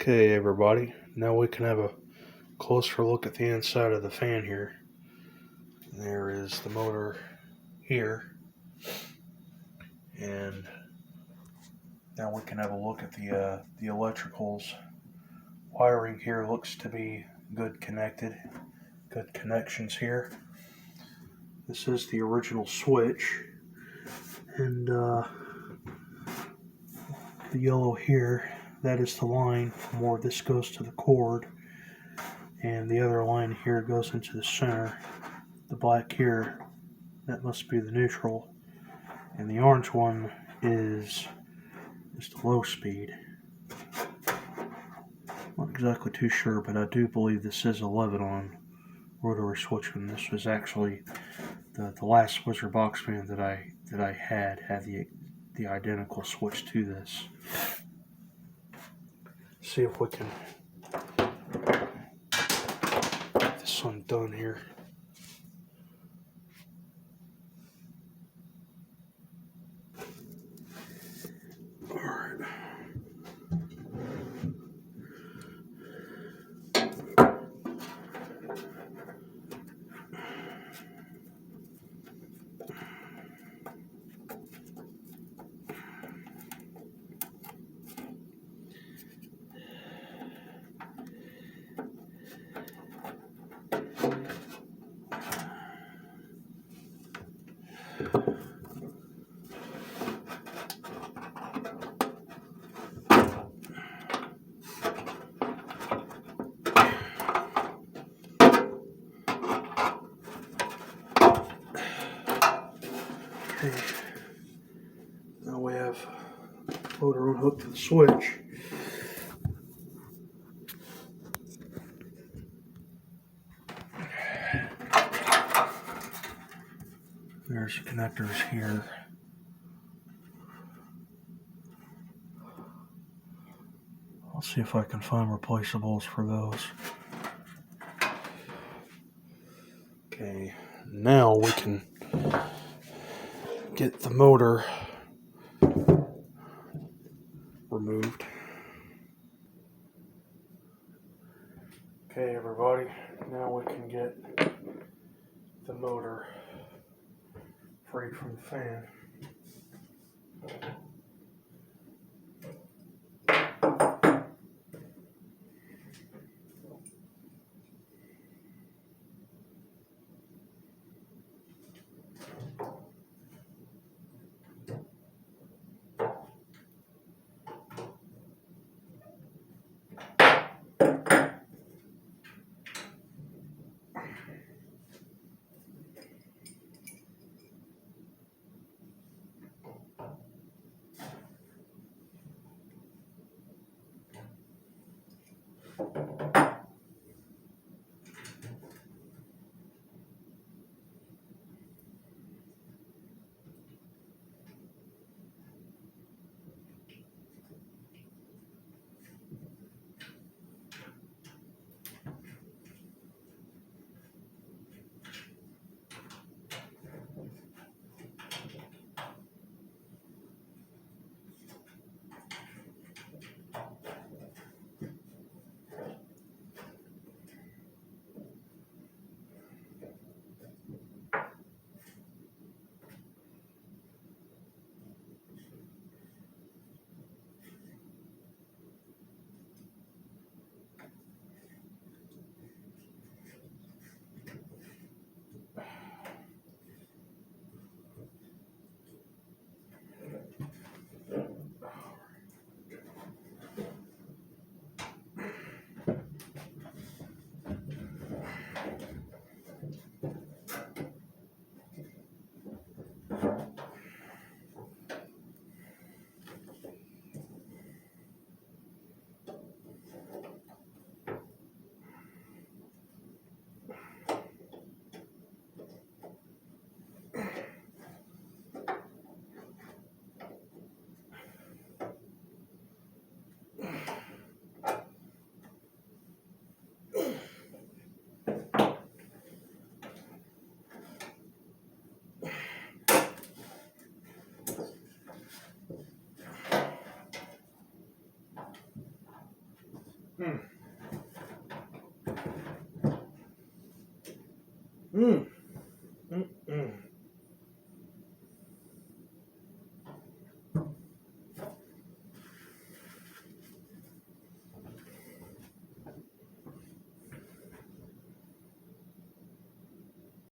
Okay, everybody, now we can have a closer look at the inside of the fan here. There is the motor here, and now we can have a look at the electricals. Wiring here looks to be good connections here. This is the original switch, and the yellow here, that is the line from where this goes to the cord, and the other line here goes into the center. The black here, that must be the neutral, and the orange one is the low speed. Not exactly too sure, but I do believe this is 11 on rotary switching. This was actually the last Wizard box fan that I had the identical switch to this. See if we can get this undone here. Alright. Okay, now we have motor unhooked to the switch. There's the connectors here. I'll see if I can find replaceables for those. Okay, now we can get the motor removed. Okay, everybody, now we can get the motor free from the fan. Mm.